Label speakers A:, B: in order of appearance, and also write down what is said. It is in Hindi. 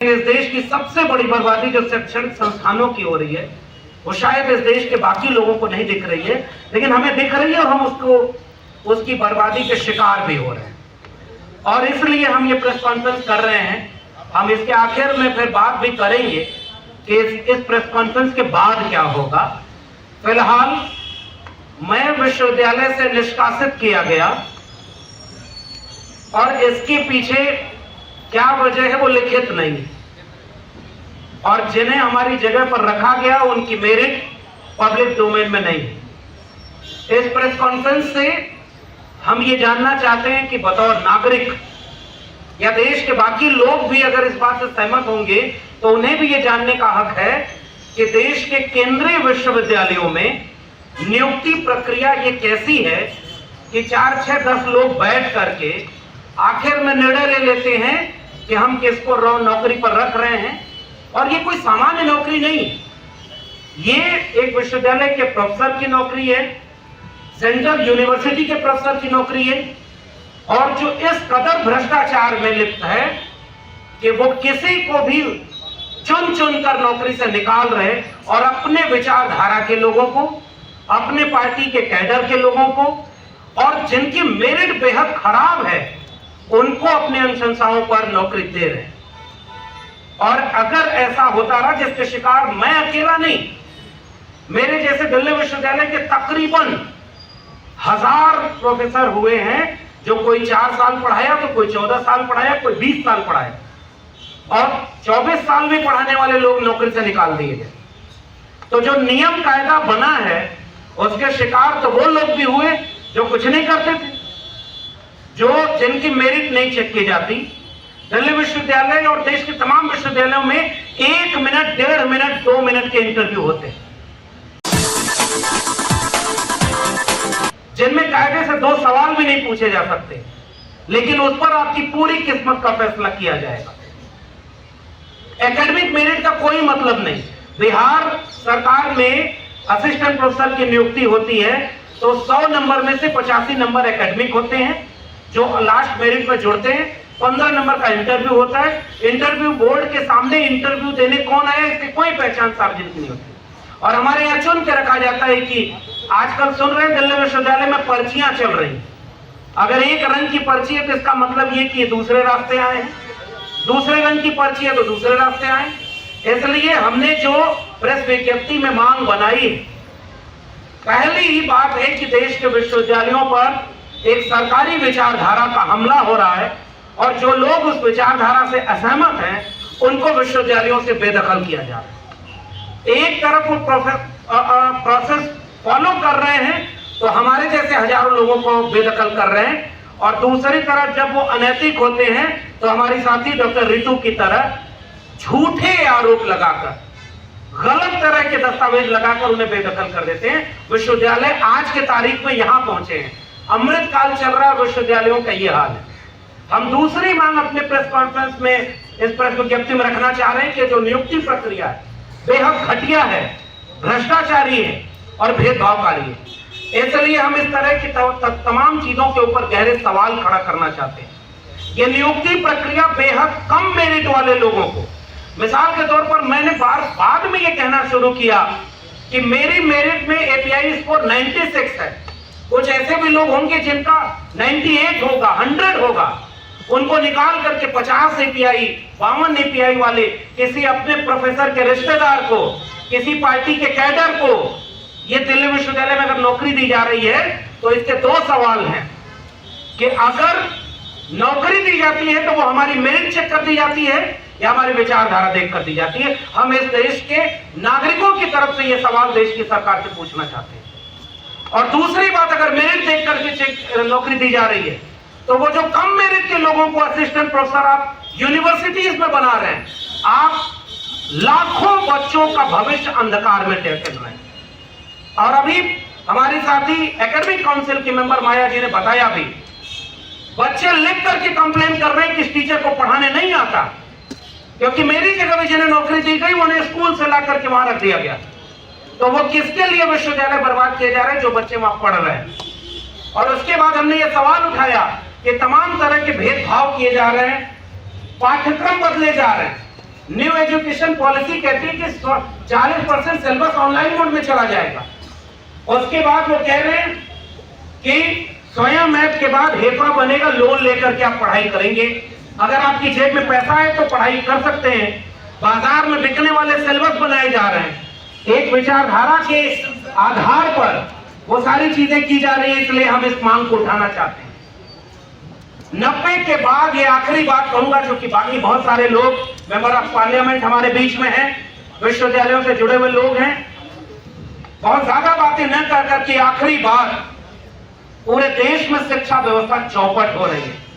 A: इस देश की सबसे बड़ी बर्बादी जो शैक्षणिक संस्थानों की हो रही है, वो शायद इस देश के बाकी लोगों को नहीं दिख रही है, लेकिन हमें दिख रही है और हम उसकी बर्बादी के शिकार भी हो रहे हैं। और इसलिए हम ये प्रेस कॉन्फ्रेंस कर रहे हैं। हम इसके आखिर में फिर बात भी करेंगे कि इस प्रेस कॉन्फ्रेंस के बाद क्या होगा। फिलहाल मैं विश्वविद्यालय से निष्कासित किया गया और इसके पीछे क्या वजह है वो लिखित नहीं, और जिन्हें हमारी जगह पर रखा गया उनकी मेरिट पब्लिक डोमेन में नहीं है। इस प्रेस कॉन्फ्रेंस से हम ये जानना चाहते हैं कि बतौर नागरिक या देश के बाकी लोग भी अगर इस बात से सहमत होंगे तो उन्हें भी ये जानने का हक है कि देश के केंद्रीय विश्वविद्यालयों में नियुक्ति प्रक्रिया ये कैसी है कि 4, 6, 10 लोग बैठ करके आखिर में निर्णय ले लेते हैं कि हम किसको नौकरी पर रख रहे हैं। और ये कोई सामान्य नौकरी नहीं, ये एक विश्वविद्यालय के प्रोफेसर की नौकरी है, सेंट्रल यूनिवर्सिटी के प्रोफेसर की नौकरी है, और जो इस कदर भ्रष्टाचार में लिप्त है कि वो किसी को भी चुन चुन कर नौकरी से निकाल रहे और अपने विचारधारा के लोगों को, अपने पार्टी के कैडर के लोगों को, और जिनकी मेरिट बेहद खराब है उनको अपने अनुशंसाओं पर नौकरी दे रहे हैं। और अगर ऐसा होता रहा, जिसके शिकार मैं अकेला नहीं, मेरे जैसे दिल्ली विश्वविद्यालय के तकरीबन 1000 प्रोफेसर हुए हैं, जो कोई 4 साल पढ़ाया तो कोई 14 साल पढ़ाया, कोई 20 साल पढ़ाया, और 24 साल भी पढ़ाने वाले लोग नौकरी से निकाल दिए गए। तो जो नियम कायदा बना है उसके शिकार तो वो लोग भी हुए जो कुछ नहीं करते थे, जिनकी मेरिट नहीं चेक की जाती। दिल्ली विश्वविद्यालय और देश के तमाम विश्वविद्यालयों में 1 मिनट, 1.5 मिनट, 2 मिनट के इंटरव्यू होते हैं, जिनमें कायदे से 2 सवाल भी नहीं पूछे जा सकते, लेकिन उस पर आपकी पूरी किस्मत का फैसला किया जाएगा। एकेडमिक मेरिट का कोई मतलब नहीं। बिहार सरकार में असिस्टेंट प्रोफेसर की नियुक्ति होती है तो 100 नंबर में से 85 नंबर एकेडमिक होते हैं जो लास्ट मेरिट में जुड़ते हैं। 15 नंबर का इंटरव्यू होता है। इंटरव्यू बोर्ड के सामने इंटरव्यू देने कौन आया इसकी कोई पहचान सार्वजनिक नहीं होती, और हमारे यहाँ चुन के रखा जाता है कि आजकल सुन रहे हैं दिल्ली विश्वविद्यालय में पर्चियां चल रही। अगर एक रंग की पर्ची है तो इसका मतलब ये कि दूसरे रास्ते आए हैं, दूसरे रंग की पर्ची है तो दूसरे रास्ते आए। इसलिए हमने जो प्रेस विज्ञप्ति में मांग बनाई, पहली ही बात है कि देश के विश्वविद्यालयों पर एक सरकारी विचारधारा का हमला हो रहा है, और जो लोग उस विचारधारा से असहमत हैं उनको विश्वविद्यालयों से बेदखल किया जा रहा है। एक तरफ वो प्रोसेस फॉलो कर रहे हैं तो हमारे जैसे हजारों लोगों को बेदखल कर रहे हैं, और दूसरी तरफ जब वो अनैतिक होते हैं तो हमारी साथी डॉक्टर रितु की तरह झूठे आरोप लगाकर, गलत तरह के दस्तावेज लगाकर उन्हें बेदखल कर देते हैं। विश्वविद्यालय आज के तारीख में यहां पहुंचे हैं, अमृत काल चल रहा है, विश्वविद्यालयों का ये हाल है। हम दूसरी मांग अपने प्रेस कॉन्फ्रेंस में, इस प्रेस विज्ञप्ति में रखना चाह रहे हैं कि जो नियुक्ति प्रक्रिया है बेहद घटिया है, भ्रष्टाचारी है और भेदभावकारी है। इसलिए हम इस तरह की तमाम चीजों के ऊपर गहरे सवाल खड़ा करना चाहते हैं। ये नियुक्ति प्रक्रिया बेहद कम मेरिट वाले लोगों को, मिसाल के तौर पर मैंने बाद में ये कहना शुरू किया कि मेरी मेरिट में एपीआई स्कोर 96 है। कुछ ऐसे भी लोग होंगे जिनका 98 होगा, 100 होगा, उनको निकाल करके 50 एपीआई, 52 एपीआई वाले किसी अपने प्रोफेसर के रिश्तेदार को, किसी पार्टी के कैडर को ये दिल्ली विश्वविद्यालय में अगर नौकरी दी जा रही है तो इसके 2 सवाल हैं कि अगर नौकरी दी जाती है तो वो हमारी मेरिट चेक कर दी जाती है या हमारी विचारधारा देख कर दी जाती है। हम इस देश के नागरिकों की तरफ से ये सवाल देश की सरकार से पूछना चाहते हैं। और दूसरी बात, अगर मेरिट देख करके नौकरी दी जा रही है तो वो जो कम मेरिट के लोगों को असिस्टेंट प्रोफेसर आप यूनिवर्सिटीज में बना रहे हैं, आप लाखों बच्चों का भविष्य अंधकार में टेक रहे हैं। और अभी हमारी साथी एकेडमिक काउंसिल की मेंबर माया जी ने बताया भी, बच्चे लिख करके कंप्लेन कर रहे हैं कि इस टीचर को पढ़ाने नहीं आता, क्योंकि मेरी जगह भी जिन्हें नौकरी दी गई उन्हें स्कूल से ला करके वहां रख दिया गया। तो वो किसके लिए विश्वविद्यालय बर्बाद किए जा रहे हैं? जो बच्चे वहां पढ़ रहे हैं। और उसके बाद हमने ये सवाल उठाया कि तमाम तरह के भेदभाव किए जा रहे हैं, पाठ्यक्रम बदले जा रहे हैं, न्यू एजुकेशन पॉलिसी कहती है कि 40% सिलेबस ऑनलाइन मोड में चला जाएगा। उसके बाद वो कह रहे हैं कि स्वयं ऐप के बाद हेफा बनेगा, लोन लेकर के आप पढ़ाई करेंगे। अगर आपकी जेब में पैसा है तो पढ़ाई कर सकते हैं। बाजार में बिकने वाले सिलेबस बनाए जा रहे हैं, एक विचारधारा के आधार पर वो सारी चीजें की जा रही है, इसलिए हम इस मांग को उठाना चाहते हैं। 90 के बाद ये आखिरी बात कहूंगा, जो कि बाकी बहुत सारे लोग मेंबर ऑफ पार्लियामेंट हमारे बीच में हैं, विश्वविद्यालयों से जुड़े हुए लोग हैं, बहुत ज्यादा बातें न कर करके आखिरी बात, पूरे देश में शिक्षा व्यवस्था चौपट हो रही है।